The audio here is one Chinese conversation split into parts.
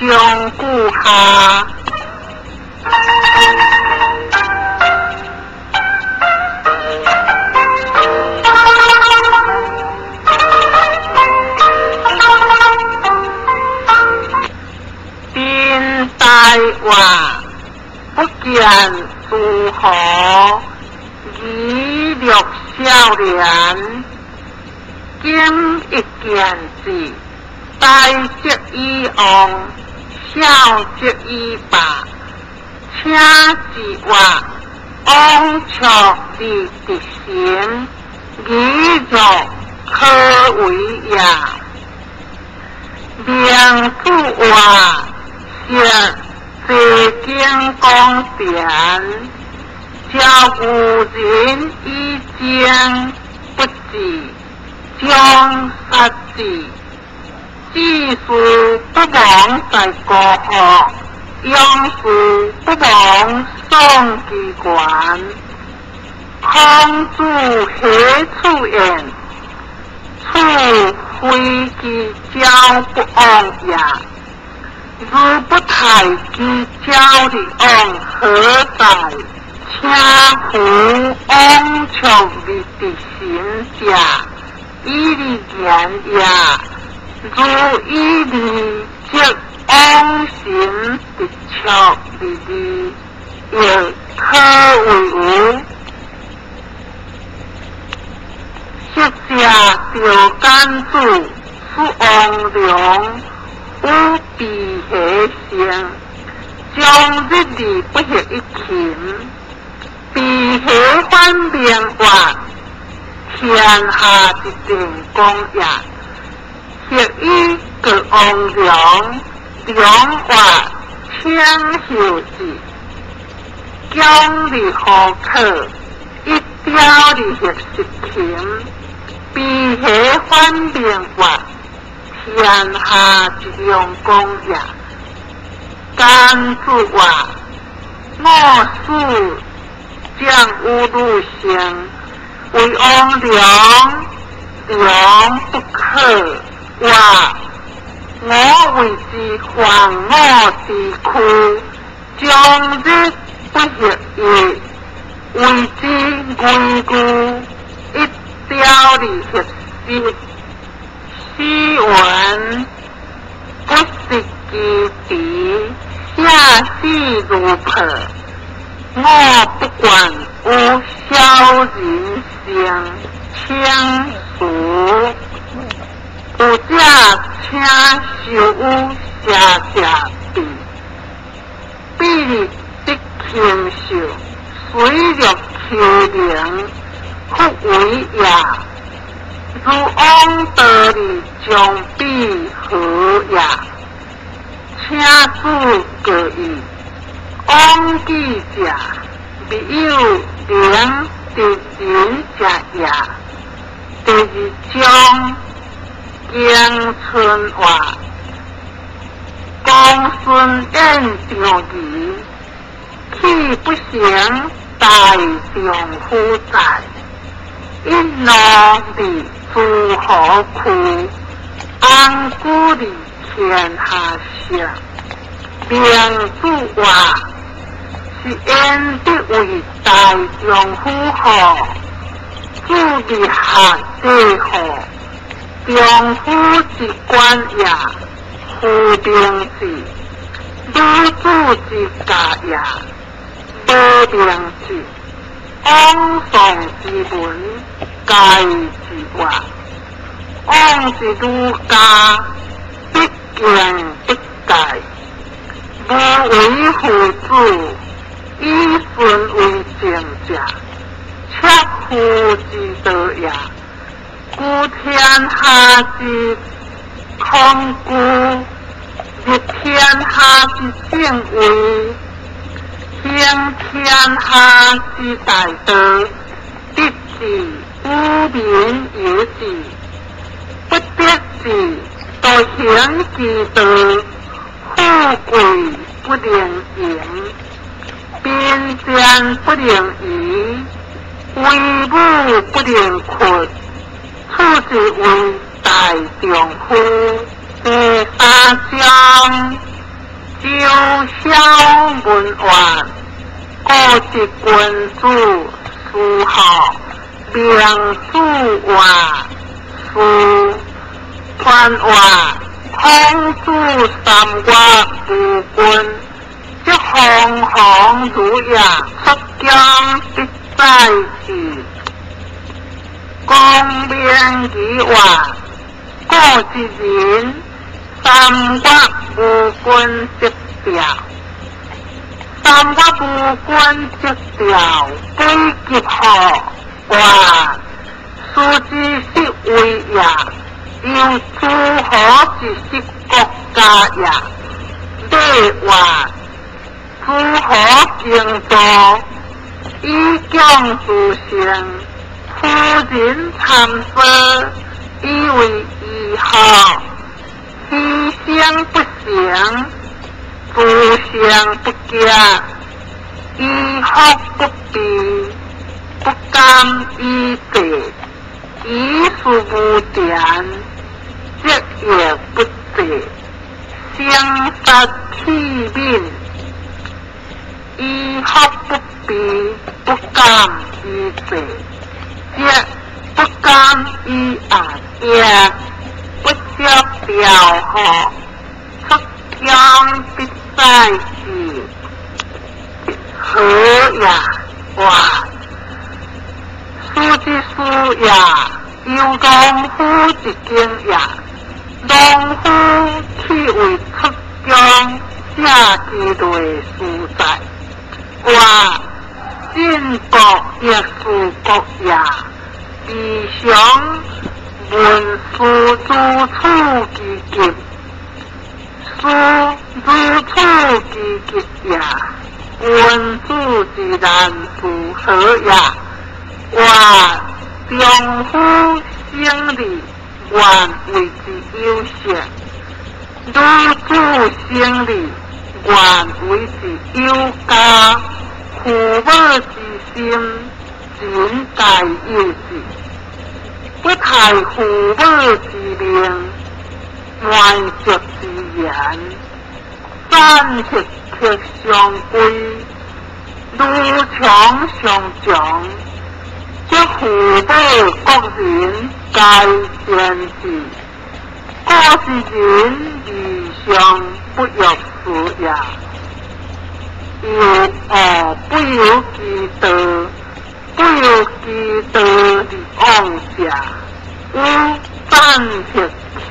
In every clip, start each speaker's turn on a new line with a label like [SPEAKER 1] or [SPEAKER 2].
[SPEAKER 1] 相顾下。边大话不见如何，以略少年。经一件事，大则以昂，小则以白。请之话，昂卓立的行，以若可为也。梁子话是借经公典，教古人以经不治。将杀之，知识不枉在国学，用事不枉双机关。孔子何处言？处非其教不枉也。如不太其教的枉何在？请夫枉求你的行者。以利言也，如以利即安心的巧利利，也可为无。昔者调干主苏王良，无必下性，将日里不合一群，必下反变化。天下一定公也，学以各王良，良话千后之，将离何可？一雕离学实情，必下反变化，天下一定公也。干子话，我属将无路行。为王良，良不可话。我为之还我之躯，将日不合也。为之归故，一雕离合实。诗文不识其敌，下死如破。我不管无小人性，轻俗有者请受有下下必，必力的轻受，水陆其灵，复为也。如往道理将必何也？请主各意。往记者，必有良的人者也。第二章，江春话，公孙宴上仪，岂不成大丈夫在？一劳力诸何苦？安孤立天下事。梁子话。是因得为大丈夫何？主立下地何？丈夫之官也，夫兵之；女子之家也，无兵之。往上之文，盖之话。往之儒家，必见不改。无为父子。以顺为正者，切夫之道也。故天下之空故，立天下之正位，行天下之大道，得之无民也之。不得之，道行之道，富贵不能言。边疆不能移，威武不能屈，处之为大丈夫。第三章，小小文员，各一君主，书号名主话，书传话孔子三国夫君，即行行如也，出疆必在去。光明之话，各一人，三国夫君即调。三国夫君即调，归结合话，书之是为也，又诸何之是国家也。对话，诸何静坐，以讲诸性，夫人参事，以为义好，牺牲不行，诸相不假，以学不避，不甘以贼，以事不典，即也不贼，相杀气命，以学不避，不甘以贼，即不甘以暗也，不接表号，出疆必在己，何也？话书之书也，有农夫之经也。农夫去为出疆，下之类蔬菜。话进国亦是国也，必想文书诸处之极，书诸处之极也，文书之难符合也。话丈夫生理原为之优先，女子生理原为之优加，父母之心仅待幼稚，不太父母之命，乱着之言，暂时却相归，女强相强。即父母各人该见之，各是人以上不入事也。有不由其道，不由其道之妄下，无暂时却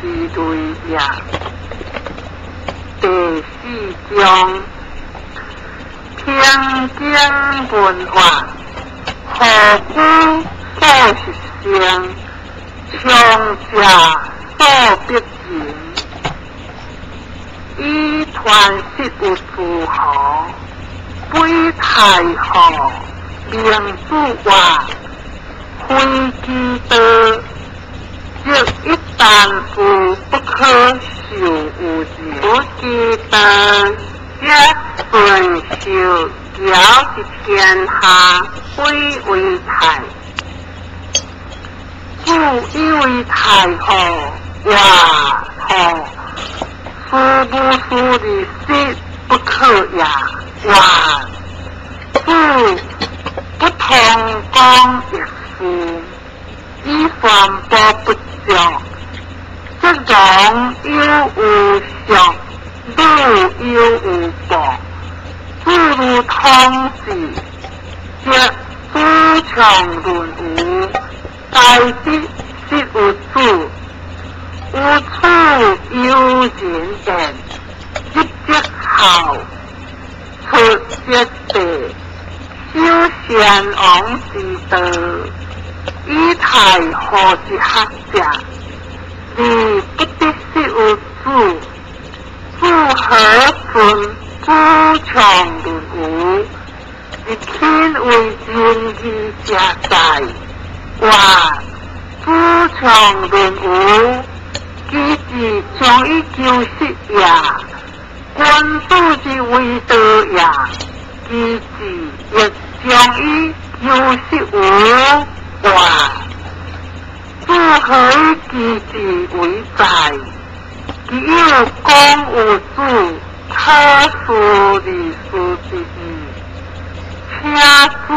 [SPEAKER 1] 之类也。第四章，天经文化。何故所是生？强者所必然。以传习有诸侯，非太后，名主话，非其道，即一旦夫不可受无之。不其道，即顺受。了之天下，非为太。故以为太后，哇后，殊不殊的事不可也。哇，故不同讲亦是，以传播不着，这种有无相，路有无报。不如通志，即诸强论无，大之是无主，无处有人言，一即好，出即地，修贤王之道，以太后之学者，而不得是无主，不可尊。诸强论无，以天为正义者在。话诸强论无，其自将以救世也；君主之为道也，其自亦将以救世无。话不可以其自为在，其有公无主。可数的数字，请注